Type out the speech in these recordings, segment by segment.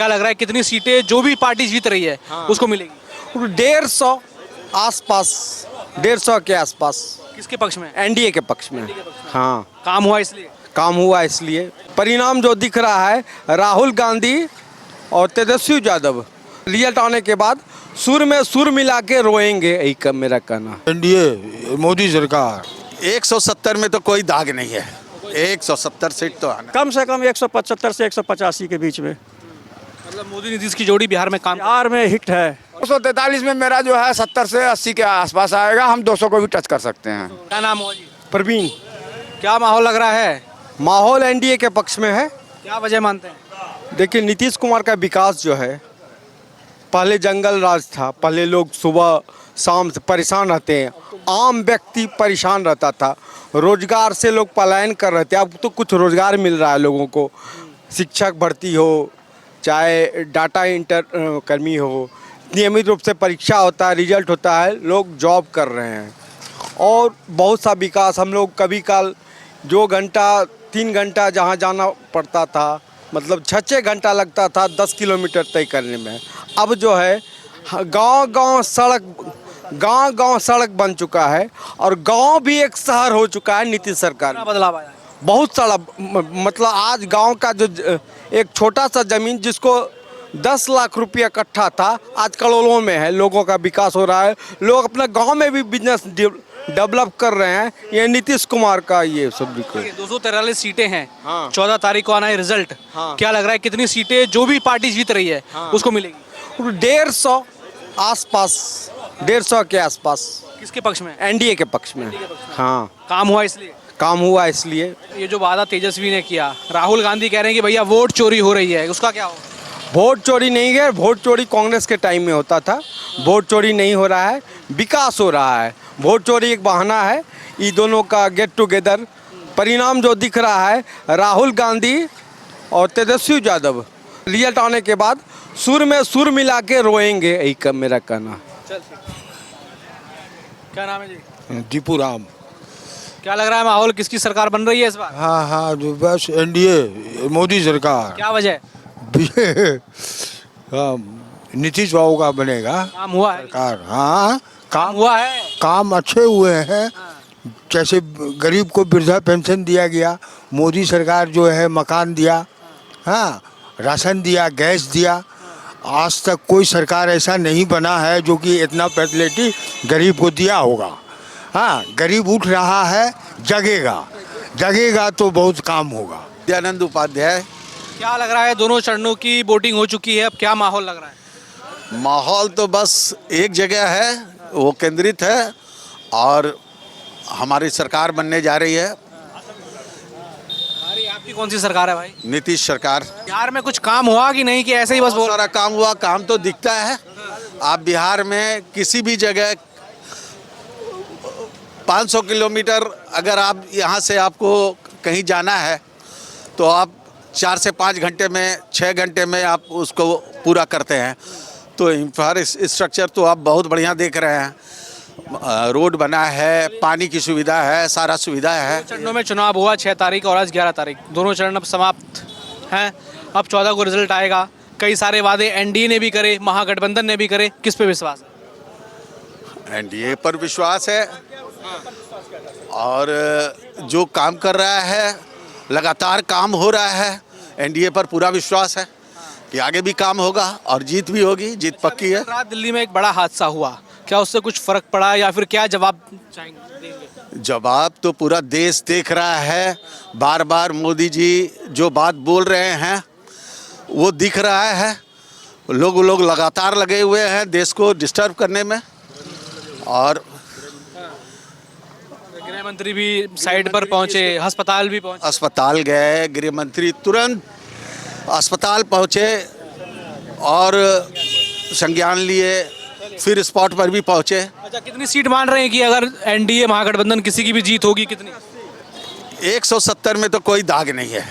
क्या लग रहा है कितनी सीटें जो भी पार्टी जीत रही है उसको मिलेगी? 150 आसपास, 150 के आसपास किसके पक्ष में? एनडीए के पक्ष में। हाँ, काम हुआ इसलिए? काम हुआ इसलिए। परिणाम जो दिख रहा है, राहुल गांधी और तेजस्वी यादव रिजल्ट आने के बाद सुर में सुर मिला के रोएंगे, यही का मेरा कहना। एनडीए मोदी सरकार 170 में तो कोई दाग नहीं है। 170 सीट तो आना कम से कम 175 से 185 के बीच में। मतलब मोदी नीतीश की जोड़ी बिहार में काम बिहार में हिट है। 243 में मेरा जो है 70 से 80 के आसपास आएगा। हम 200 को भी टच कर सकते हैं। क्या नाम हुआ जी? प्रवीण। क्या माहौल लग रहा है? माहौल एनडीए के पक्ष में है। क्या वजह मानते हैं? देखिए, नीतीश कुमार का विकास जो है, पहले जंगल राज था, पहले लोग सुबह शाम से परेशान रहते हैं, आम व्यक्ति परेशान रहता था, रोजगार से लोग पलायन कर रहे थे। अब तो कुछ रोजगार मिल रहा है लोगों को, शिक्षक भर्ती हो चाहे डाटा इंटर कर्मी हो, नियमित रूप से परीक्षा होता है, रिजल्ट होता है, लोग जॉब कर रहे हैं और बहुत सा विकास। हम लोग कभी काल 2 घंटा 3 घंटा जहाँ जाना पड़ता था, मतलब 6-6 घंटा लगता था 10 किलोमीटर तय करने में। अब जो है गांव-गांव सड़क बन चुका है और गांव भी एक शहर हो चुका है नीतीश सरकार में। बदलाव आया है? बहुत सारा मतलब आज गांव का जो एक छोटा सा ज़मीन जिसको 10 लाख रुपया इकट्ठा था, आज करोड़ों में है। लोगों का विकास हो रहा है, लोग अपने गांव में भी बिजनेस डेवलप कर रहे हैं। ये नीतीश कुमार का ये सब भी। 243 सीटें हैं। हाँ। 14 तारीख को आना है रिजल्ट। हाँ। क्या लग रहा है कितनी सीटें जो भी पार्टी जीत रही है उसको मिलेगी? 150 आसपास, 150 के आसपास किसके पक्ष में? एनडीए के पक्ष में। हाँ, काम हुआ इसलिए? काम हुआ इसलिए। ये जो वादा तेजस्वी ने किया, राहुल गांधी कह रहे हैं कि भैया वोट चोरी हो रही है, उसका क्या होगा? वोट चोरी नहीं है, वोट चोरी कांग्रेस के टाइम में होता था। वोट चोरी नहीं हो रहा है, विकास हो रहा है। वोट चोरी एक बहाना है, ये दोनों का गेट टुगेदर। परिणाम जो दिख रहा है, राहुल गांधी और तेजस्वी यादव रिजल्ट आने के बाद सुर में सुर मिला के रोएंगे, यही का मेरा कहना। क्या नाम है जी? दीपू राम। क्या लग रहा है माहौल किसकी सरकार बन रही है इस बार? हाँ हाँ, जो बस एनडीए मोदी सरकार। क्या वजह है? हाँ, नीतीश बाबू का बनेगा काम हुआ है? सरकार। हाँ, काम हुआ है? काम अच्छे हुए हैं। जैसे गरीब को वृद्धा पेंशन दिया गया, मोदी सरकार जो है मकान दिया, हाँ, राशन दिया, गैस दिया। आज तक कोई सरकार ऐसा नहीं बना है जो कि इतना फैसिलिटी गरीब को दिया होगा। हाँ, गरीब उठ रहा है, जगेगा तो बहुत काम होगा। दयानंद उपाध्याय। क्या लग रहा है दोनों चरणों की वोटिंग हो चुकी है, अब क्या माहौल लग रहा है? माहौल तो बस एक जगह है, वो केंद्रित है और हमारी सरकार बनने जा रही है। अरे आपकी कौन सी सरकार है भाई? नीतीश सरकार। बिहार में कुछ काम हुआ कि नहीं, कि ऐसे ही बस बहुत सारा काम हुआ। काम तो दिखता है। आप बिहार में किसी भी जगह 500 किलोमीटर अगर आप यहाँ से आपको कहीं जाना है तो आप 4 से 5 घंटे में, 6 घंटे में आप उसको पूरा करते हैं। तो इंफ्रास्ट्रक्चर तो आप बहुत बढ़िया देख रहे हैं। रोड बना है, पानी की सुविधा है, सारा सुविधा है। चरणों में चुनाव हुआ, 6 तारीख और आज 11 तारीख, दोनों चरण अब समाप्त हैं। अब 14 को रिजल्ट आएगा। कई सारे वादे एनडीए ने भी करे, महागठबंधन ने भी करे, किस पे विश्वास है? एनडीए पर विश्वास है और जो काम कर रहा है, लगातार काम हो रहा है। एनडीए पर पूरा विश्वास है कि आगे भी काम होगा और जीत भी होगी, जीत पक्की है। रात दिल्ली में एक बड़ा हादसा हुआ, क्या उससे कुछ फर्क पड़ा या फिर क्या जवाब देंगे? जवाब तो पूरा देश देख रहा है। बार बार मोदी जी जो बात बोल रहे हैं वो दिख रहा है। लोग लगातार लगे हुए हैं देश को डिस्टर्ब करने में। और गृह मंत्री भी साइड पर पहुंचे, अस्पताल भी पहुंचे। अस्पताल गए, गृह मंत्री तुरंत अस्पताल पहुंचे और संज्ञान लिए, फिर स्पॉट पर भी पहुंचे। अच्छा, कितनी सीट मान रहे हैं कि अगर एनडीए महागठबंधन किसी की भी जीत होगी? कितनी? 170 में तो कोई दाग नहीं है।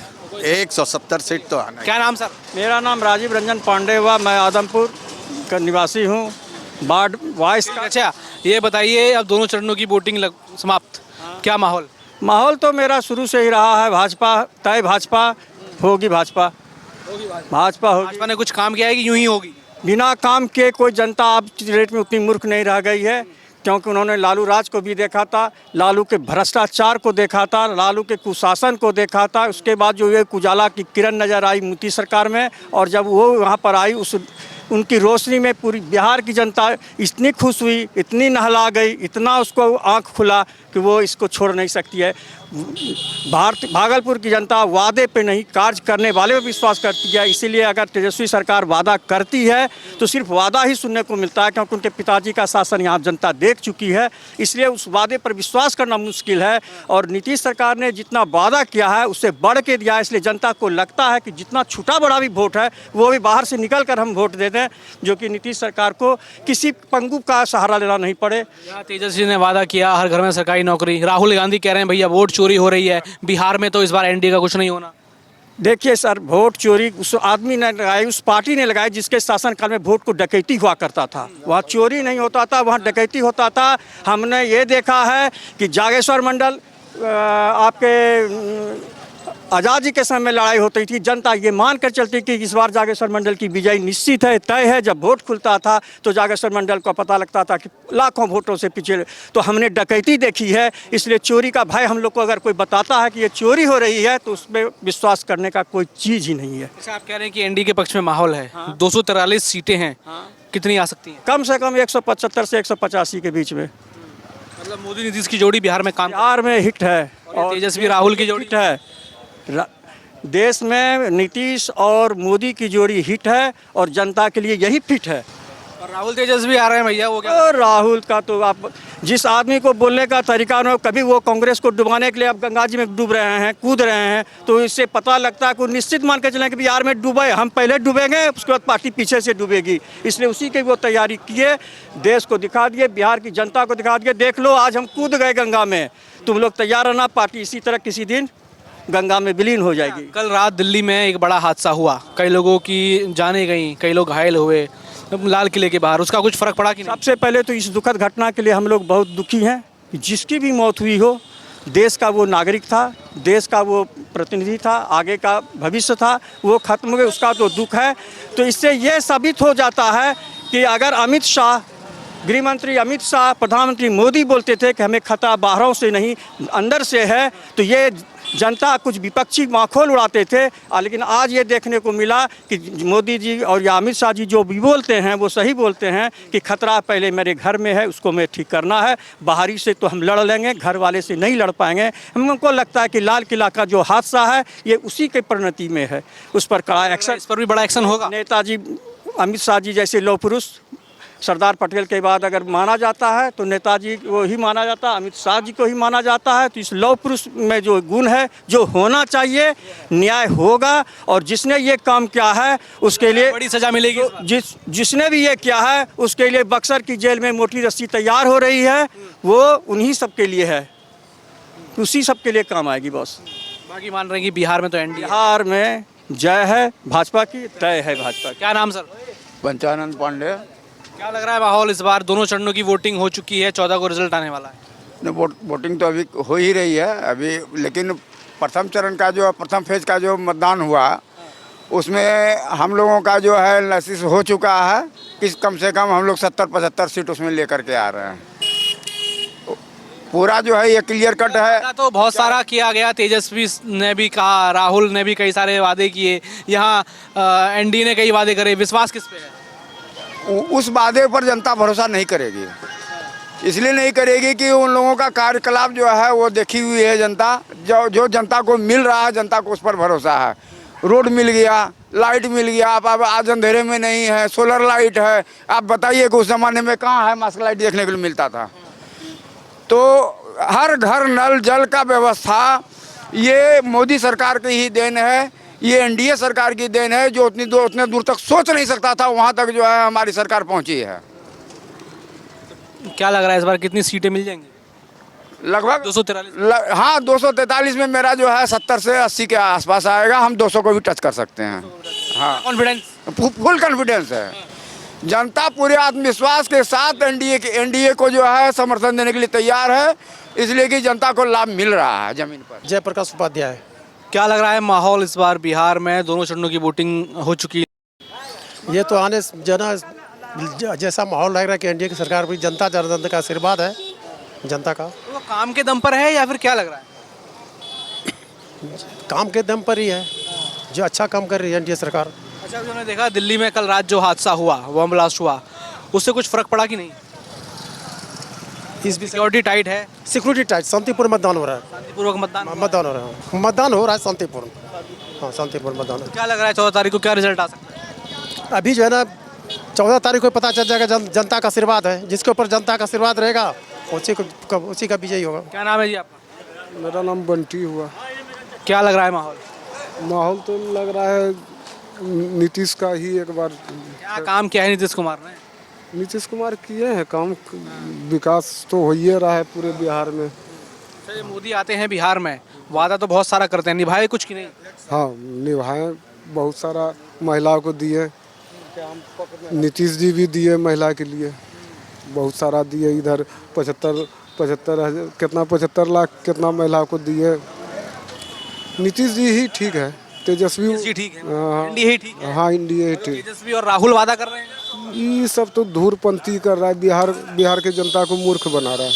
170 सीट तो आना। क्या नाम सर? मेरा नाम राजीव रंजन पांडे हुआ, मैं आदमपुर का निवासी हूँ, वार्ड 22 का। अच्छा, ये बताइए अब दोनों चरणों की वोटिंग समाप्त, क्या माहौल? माहौल तो मेरा शुरू से ही रहा है भाजपा, तय भाजपा होगी भाजपा। भाजपा होगी। भाजपा ने कुछ काम किया है कि यूं ही होगी? बिना काम के कोई जनता आज की डेट में उतनी मूर्ख नहीं रह गई है, क्योंकि उन्होंने लालू राज को भी देखा था, लालू के भ्रष्टाचार को देखा था, लालू के कुशासन को देखा था। उसके बाद जो ये उजाला की किरण नज़र आई मोदी सरकार में, और जब वो वहाँ पर आई उनकी रोशनी में पूरी बिहार की जनता इतनी खुश हुई, इतनी नहला गई, इतना उसको आँख खुला कि वो इसको छोड़ नहीं सकती है। भागलपुर की जनता वादे पे नहीं कार्य करने वाले पे विश्वास करती है। इसीलिए अगर तेजस्वी सरकार वादा करती है तो सिर्फ वादा ही सुनने को मिलता है, क्योंकि उनके पिताजी का शासन यहाँ जनता देख चुकी है। इसलिए उस वादे पर विश्वास करना मुश्किल है, और नीतीश सरकार ने जितना वादा किया है उससे बढ़ के दिया है। इसलिए जनता को लगता है कि जितना छोटा बड़ा भी वोट है वो भी बाहर से निकल कर हम वोट दे दें, जो कि नीतीश सरकार को किसी पंगु का सहारा लेना नहीं पड़े। यहाँ तेजस्वी ने वादा किया हर घर में सरकारी नौकरी, राहुल गांधी कह रहे हैं भैया वोट चोरी हो रही है बिहार में, तो इस बार एनडीए का कुछ नहीं होना। देखिए सर, वोट चोरी उस आदमी ने लगाई, उस पार्टी ने लगाई जिसके शासनकाल में वोट को डकैती हुआ करता था। वहाँ चोरी नहीं होता था, वहाँ डकैती होता था। हमने ये देखा है कि जागेश्वर मंडल आपके आज़ाद जी के समय में लड़ाई होती थी, जनता ये मान कर चलती कि इस बार जागेश्वर मंडल की विजय निश्चित है, तय है। जब वोट खुलता था तो जागेश्वर मंडल को पता लगता था कि लाखों वोटों से पीछे। तो हमने डकैती देखी है, इसलिए चोरी का भय हम लोग को अगर कोई बताता है कि ये चोरी हो रही है तो उसमें विश्वास करने का कोई चीज़ ही नहीं है। अच्छा, आप कह रहे हैं कि एनडीए के पक्ष में माहौल है। 243 सीटें हैं, कितनी आ सकती हैं? कम से कम 175 से 185 के बीच में। मतलब मोदी नीतीश की जोड़ी बिहार में काम, बिहार में हिट है, और तेजस्वी राहुल की जोड़ी हिट है। देश में नीतीश और मोदी की जोड़ी हिट है, और जनता के लिए यही फिट है। और राहुल तेजस्वी आ रहे हैं भैया, वो क्या? और राहुल का तो आप जिस आदमी को बोलने का तरीका ना, कभी वो कांग्रेस को डुबाने के लिए अब गंगा जी में डूब रहे हैं, कूद रहे हैं, तो इससे पता लगता है कि निश्चित मान के चलें कि बिहार में डूबे, हम पहले डूबेंगे, उसके बाद पार्टी पीछे से डूबेगी। इसलिए उसी की वो तैयारी किए, देश को दिखा दिए, बिहार की जनता को दिखा दिए, देख लो आज हम कूद गए गंगा में, तुम लोग तैयार रहना, पार्टी इसी तरह किसी दिन गंगा में विलीन हो जाएगी। कल रात दिल्ली में एक बड़ा हादसा हुआ, कई लोगों की जानें गई, कई लोग घायल हुए लाल किले के बाहर, उसका कुछ फर्क पड़ा कि नहीं? सबसे पहले तो इस दुखद घटना के लिए हम लोग बहुत दुखी हैं। जिसकी भी मौत हुई हो, देश का वो नागरिक था, देश का वो प्रतिनिधि था, आगे का भविष्य था, वो खत्म हो गया, उसका तो दुख है। तो इससे ये साबित हो जाता है कि अगर अमित शाह, गृह मंत्री अमित शाह, प्रधानमंत्री मोदी बोलते थे कि हमें खतरा बाहरों से नहीं अंदर से है, तो ये जनता कुछ विपक्षी माखौल उड़ाते थे। लेकिन आज ये देखने को मिला कि मोदी जी और या अमित शाह जी जो भी बोलते हैं वो सही बोलते हैं कि खतरा पहले मेरे घर में है, उसको मैं ठीक करना है। बाहरी से तो हम लड़ लेंगे, घर वाले से नहीं लड़ पाएंगे। हमको लगता है कि लाल किला का जो हादसा है ये उसी के परिणति में है, उस पर कड़ा एक्शन, इस पर भी बड़ा एक्शन होगा। नेताजी अमित शाह जी जैसे लौह पुरुष सरदार पटेल के बाद अगर माना जाता है तो नेताजी को ही माना जाता है, अमित शाह जी को ही माना जाता है। तो इस लौह पुरुष में जो गुण है, जो होना चाहिए, न्याय होगा, और जिसने ये काम किया है उसके लिए बड़ी सजा मिलेगी। जिसने भी ये किया है उसके लिए बक्सर की जेल में मोटी रस्सी तैयार हो रही है, वो उन्हीं सब के लिए है, उसी सब के लिए काम आएगी बॉस। बाकी मान रहे हैं कि बिहार में तो एनडीए, बिहार में जय है भाजपा की, तय है भाजपा की। क्या नाम सर? पंचानंद पांडे। क्या लग रहा है माहौल इस बार? दोनों चरणों की वोटिंग हो चुकी है, 14 को रिजल्ट आने वाला है। वोटिंग तो अभी हो ही रही है अभी, लेकिन प्रथम चरण का जो प्रथम फेज का जो मतदान हुआ उसमें हम लोगों का जो है एनालिसिस हो चुका है कि कम से कम हम लोग 70-75 सीट उसमें लेकर के आ रहे हैं। पूरा जो है ये क्लियर कट है। तो बहुत सारा किया गया, तेजस्वी ने भी कहा, राहुल ने भी कई सारे वादे किए, यहाँ एनडीए ने कई वादे करे, विश्वास किस पे है? उस वादे पर जनता भरोसा नहीं करेगी, इसलिए नहीं करेगी कि उन लोगों का कार्यकलाप जो है वो देखी हुई है जनता। जो जनता को मिल रहा है, जनता को उस पर भरोसा है। रोड मिल गया, लाइट मिल गया, आप अब आज अंधेरे में नहीं है, सोलर लाइट है। आप बताइए कि उस ज़माने में कहाँ है मास्क लाइट देखने के लिए मिलता था। तो हर घर नल जल का व्यवस्था ये मोदी सरकार की ही देन है, ये एनडीए सरकार की देन है, जो उतने दूर तक सोच नहीं सकता था, वहाँ तक जो है हमारी सरकार पहुँची है। क्या लग रहा है इस बार कितनी सीटें मिल जाएंगी? लगभग 243। हाँ, 243 में मेरा जो है 70 से 80 के आसपास आएगा। हम 200 को भी टच कर सकते हैं। हाँ, कॉन्फिडेंस, फुल कॉन्फिडेंस है। जनता पूरे आत्मविश्वास के साथ एनडीए को जो है समर्थन देने के लिए तैयार है, इसलिए कि जनता को लाभ मिल रहा है जमीन पर। जयप्रकाश उपाध्याय। क्या लग रहा है माहौल इस बार बिहार में? दोनों चरणों की वोटिंग हो चुकी है। ये तो आने जो ना जैसा माहौल लग रहा है कि एनडीए की सरकार पर जनता जनार्दन का आशीर्वाद है, जनता का वो काम के दम पर है या फिर क्या लग रहा है? काम के दम पर ही है, जो अच्छा काम कर रही है एनडीए सरकार। अच्छा, जो हमने देखा दिल्ली में कल रात जो हादसा हुआ, बम ब्लास्ट हुआ, उससे कुछ फर्क पड़ा कि नहीं? इस भी सिक्योरिटी टाइट है, सिक्योरिटी टाइट, शांतिपूर्ण मतदान हो रहा है, शांतिपूर्वक मतदान। मतदान हो रहा है, मतदान हो रहा है शांतिपूर्ण। हाँ, शांतिपूर्ण मतदान क्या लग रहा है 14 तारीख को क्या रिजल्ट आ सकता है? अभी जो है ना 14 तारीख को पता चल जाएगा। जनता का आशीर्वाद है, जिसके ऊपर जनता का आशीर्वाद रहेगा उसी का विजयी होगा। क्या नाम है जी आपका? मेरा नाम बंटी हुआ। क्या लग रहा है माहौल? माहौल तो लग रहा है नीतीश का ही एक बार। क्या काम किया है नीतीश कुमार ने? नीतीश कुमार किए हैं काम, विकास तो हो ही रहा है पूरे बिहार में। अच्छा, ये मोदी आते हैं बिहार में, वादा तो बहुत सारा करते हैं, निभाए कुछ कि नहीं? हाँ, निभाए, बहुत सारा महिलाओं को दिए, नीतीश जी भी दिए महिला के लिए, बहुत सारा दिए। इधर 75 लाख कितना महिलाओं को दिए। नीतीश जी ही ठीक है, तेजस्वी जी ठीक है, हाँ, एनडीए ही ठीक है। हाँ, इंडिया ही ठीक। तेजस्वी और राहुल वादा कर रहे हैं। ये सब तो धूर्तपंथी कर रहा है, बिहार के जनता को मूर्ख बना रहा है।